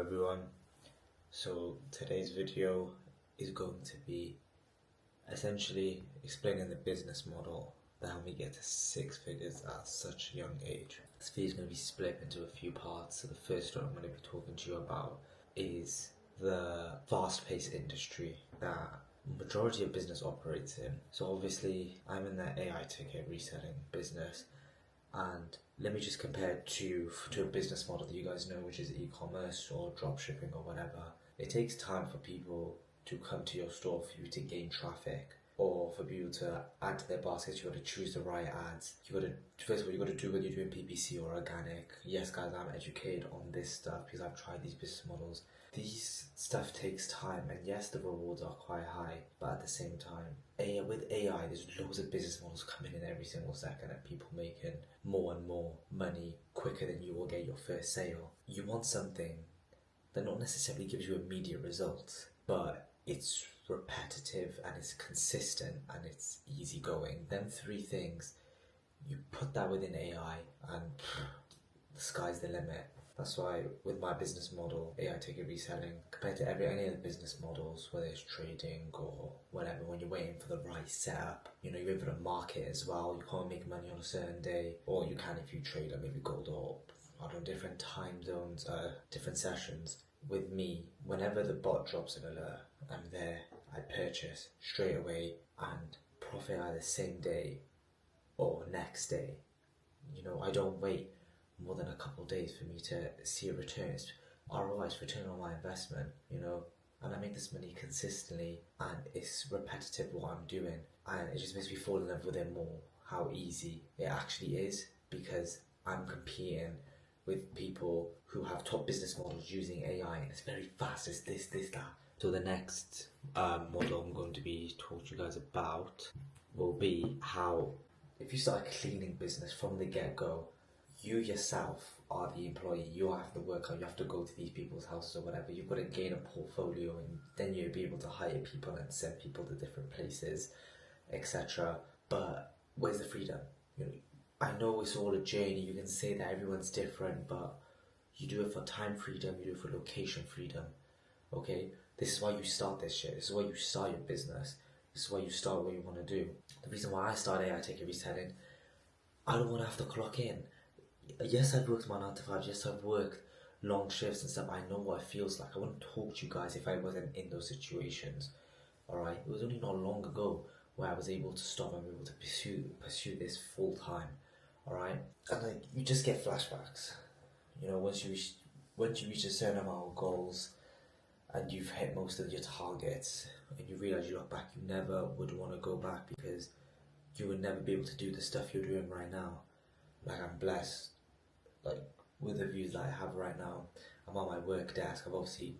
everyone. So today's video is going to be essentially explaining the business model that helped me get to six figures at such a young age. This video is going to be split into a few parts. So the first one I'm going to be talking to you about is the fast-paced industry that majority of business operates in. So obviously I'm in the AI ticket reselling business, and let me just compare it to a business model that you guys know, which is e-commerce or drop shipping or whatever. It takes time for people to come to your store, for you to gain traffic, or for people to add to their baskets. You got to choose the right ads. First of all, you got to do whether you're doing PPC or organic. Yes, guys, I'm educated on this stuff because I've tried these business models. These stuff takes time, and yes, the rewards are quite high, but at the same time, with AI, there's loads of business models coming in every single second, and people making more and more money quicker than you will get your first sale. You want something that not necessarily gives you immediate results, but it's repetitive and it's consistent and it's easygoing. Them three things, you put that within AI and the sky's the limit. That's why with my business model, AI ticket reselling, compared to any other business models, whether it's trading or whatever, when you're waiting for the right setup, you're able to market as well. You can't make money on a certain day, or you can if you trade at maybe gold or different time zones, different sessions. With me, whenever the bot drops an alert, I'm there, I purchase straight away and profit either same day or next day. I don't wait more than a couple of days for me to see a return. It's ROI, it's return on my investment, and I make this money consistently, and it's repetitive what I'm doing, and it just makes me fall in love with it more, how easy it actually is, because I'm competing with people who have top business models using AI, and it's very fast, it's this, that. So the next model I'm going to be talking to you guys about will be how, if you start a cleaning business from the get-go, you yourself are the employee. You have to work out, you have to go to these people's houses or whatever. You've got to gain a portfolio, and then you'll be able to hire people and send people to different places, etc. But where's the freedom? I know it's all a journey. You can say that everyone's different, but you do it for time freedom, you do it for location freedom. Okay? This is why you start this shit. This is why you start your business. This is why you start what you want to do. The reason why I started AI ticket reselling, I don't want to have to clock in. Yes, I've worked my 9 to 5. Yes, I've worked long shifts and stuff. I know what it feels like. I wouldn't talk to you guys if I wasn't in those situations. Alright? It was only not long ago where I was able to stop and be able to pursue this full time. Alright? And you just get flashbacks. Once you reach a certain amount of goals and you've hit most of your targets, and you realize you look back, you never would want to go back, because you would never be able to do the stuff you're doing right now. Like, I'm blessed, with the views that I have right now. I'm on my work desk. I've obviously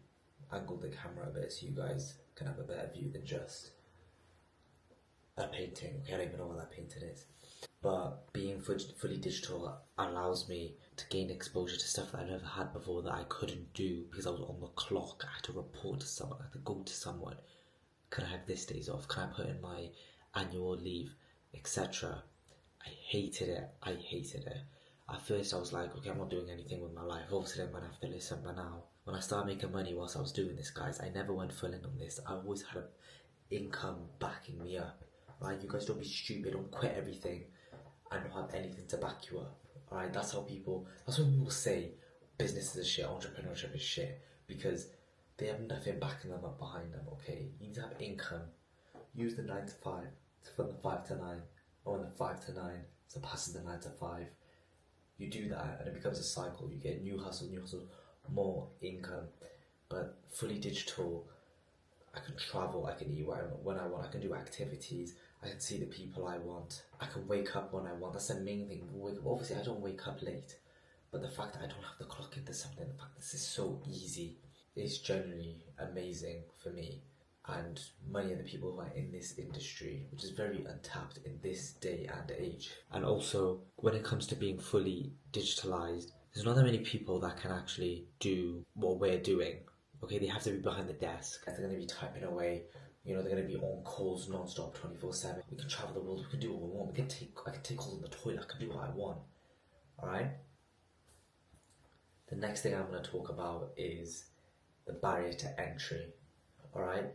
angled the camera a bit so you guys can have a better view than just a painting. Okay, I don't even know what that painting is. But being fully digital allows me to gain exposure to stuff that I never had before, that I couldn't do because I was on the clock. I had to report to someone, I had to go to someone. Can I have this days off? Can I put in my annual leave, etc.? I hated it. At first I was like, okay, I'm not doing anything with my life. Obviously I'm gonna have to listen, but now, when I started making money whilst I was doing this, guys, I never went full in on this. I always had an income backing me up, right? You guys don't be stupid, don't quit everything and not have anything to back you up, alright? That's when people say business is shit, entrepreneurship is shit, because they have nothing backing them up behind them, okay? You need to have income. Use the 9 to 5 from the 5 to 9, or the 5 to 9 surpasses the 9 to 5. You do that and it becomes a cycle. You get new hustle, more income. But fully digital, I can travel, I can eat when I want, I can do activities, I can see the people I want, I can wake up when I want. That's the main thing. Obviously I don't wake up late, but the fact that I don't have to clock into something, the fact that this is so easy, is generally amazing for me. And many of the people who are in this industry, which is very untapped in this day and age. And also, when it comes to being fully digitalized, there's not that many people that can actually do what we're doing. Okay, they have to be behind the desk. They're going to be typing away. They're going to be on calls non-stop, 24/7. We can travel the world. We can do what we want. I can take calls in the toilet. I can do what I want. All right. The next thing I'm going to talk about is the barrier to entry. All right,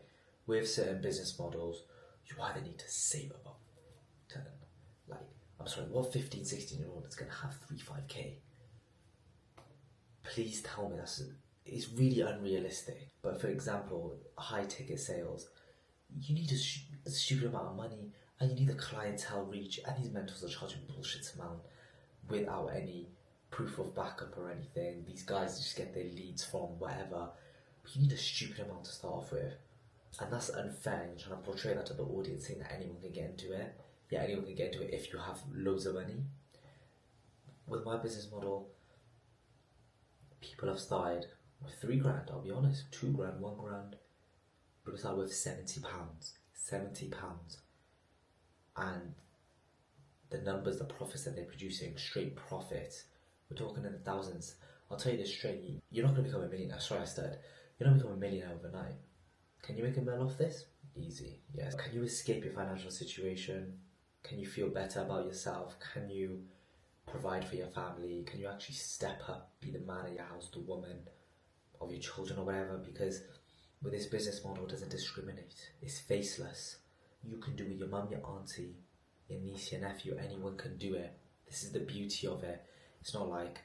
with certain business models, you either need to save about 10, like, I'm sorry, what 15, 16-year-old is gonna have 5K? Please tell me it's really unrealistic. But for example, high ticket sales, you need a stupid amount of money, and you need the clientele reach, and these mentors are charging bullshit amount without any proof of backup or anything. These guys just get their leads from whatever. But you need a stupid amount to start off with. And that's unfair, and you're trying to portray that to the audience, saying that anyone can get into it. Yeah, anyone can get into it if you have loads of money. With my business model, people have started with £3 grand, I'll be honest, £2 grand, £1 grand. People start with £70. £70. And the numbers, the profits that they're producing, straight profit, we're talking in the thousands. I'll tell you this straight, you're not going to become a millionaire. Sorry, I stuttered. You're not become a millionaire overnight. Can you make a mill off this? Easy, yes. Can you escape your financial situation? Can you feel better about yourself? Can you provide for your family? Can you actually step up, be the man of your house, the woman of your children or whatever? Because with this business model, it doesn't discriminate. It's faceless. You can do it, your mum, your auntie, your niece, your nephew, anyone can do it. This is the beauty of it. It's not like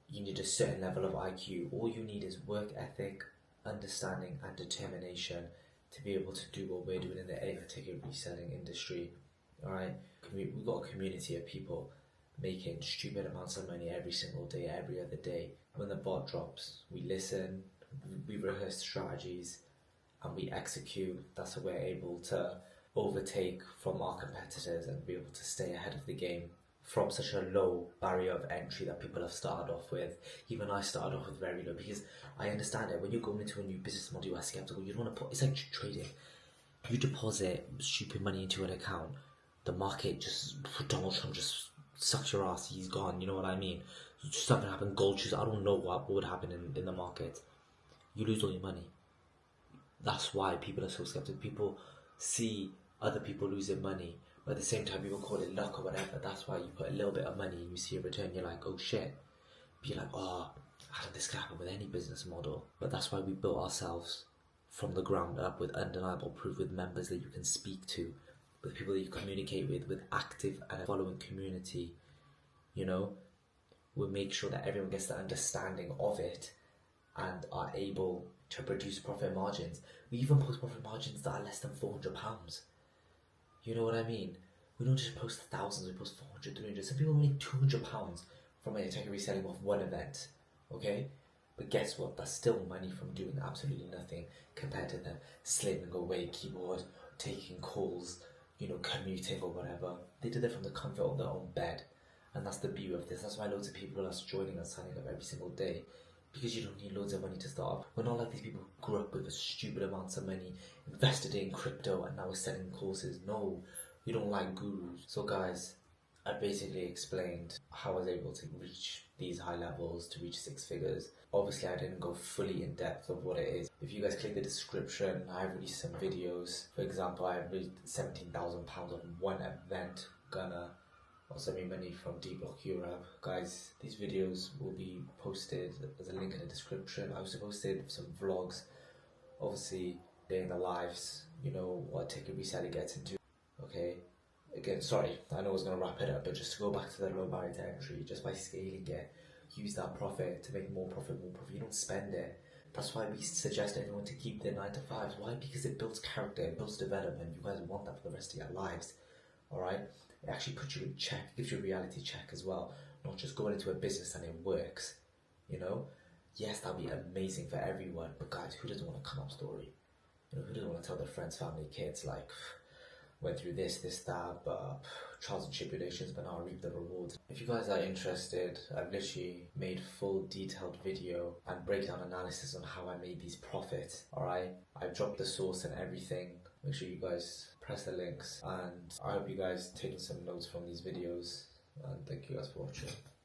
you need a certain level of IQ. All you need is work ethic, understanding and determination to be able to do what we're doing in the air ticket reselling industry. Alright, we've got a community of people making stupid amounts of money every single day, every other day. When the bot drops, we listen, we rehearse strategies, and we execute. That's how we're able to overtake from our competitors and be able to stay ahead of the game from such a low barrier of entry that people have started off with. Even I started off with very low, because I understand it. When you're going into a new business model, you are skeptical. You don't want to put, it's like trading. You deposit stupid money into an account, the market just, Donald Trump just sucks your ass, he's gone, you know what I mean? Just something happened, gold shoes, I don't know what would happen in the market. You lose all your money. That's why people are so skeptical. People see other people losing money, but at the same time people call it luck or whatever. That's why you put a little bit of money and you see a return, you're like, oh shit. But you're like, oh, how did this happen with any business model? But that's why we built ourselves from the ground up with undeniable proof, with members that you can speak to, with people that you communicate with active and a following community. You know, we'll make sure that everyone gets the understanding of it and are able to produce profit margins. We even post profit margins that are less than £400. You know what I mean? We don't just post thousands, we post 400, 300. Some people make £200 from a tech reselling of one event, okay? But guess what? That's still money from doing absolutely nothing compared to them slaving away keyboard, taking calls, you know, commuting or whatever. They did it from the comfort of their own bed. And that's the beauty of this. That's why loads of people are joining and signing up every single day. Because you don't need loads of money to start off. We're not like these people who grew up with stupid amounts of money, invested in crypto, and now we're selling courses. No, we don't like gurus. So guys, I basically explained how I was able to reach these high levels, to reach six figures. Obviously, I didn't go fully in depth of what it is. If you guys click the description, I released some videos. For example, I raised £17,000 on one event, Ghana. Also made money from D-Block Europe. Guys, these videos will be posted. There's a link in the description. I also posted some vlogs, obviously day in the lives, you know, what ticket reseller gets into. Okay, again, sorry, I know I was going to wrap it up, but just to go back to the low barrier to entry, just by scaling it, use that profit to make more profit, you don't spend it. That's why we suggest everyone to keep their 9 to 5s. Why? Because it builds character, it builds development. You guys want that for the rest of your lives. Alright? It actually puts you in check, gives you a reality check as well. Not just going into a business and it works. You know? Yes, that'd be amazing for everyone, but guys, who doesn't want a come up story? You know, who doesn't want to tell their friends, family, kids, like, went through this, that, but trials and tribulations, but now I reap the rewards. If you guys are interested, I've literally made full detailed video and breakdown analysis on how I made these profits. Alright, I've dropped the source and everything. Make sure you guys press the links, and I hope you guys taking some notes from these videos, and thank you guys for watching.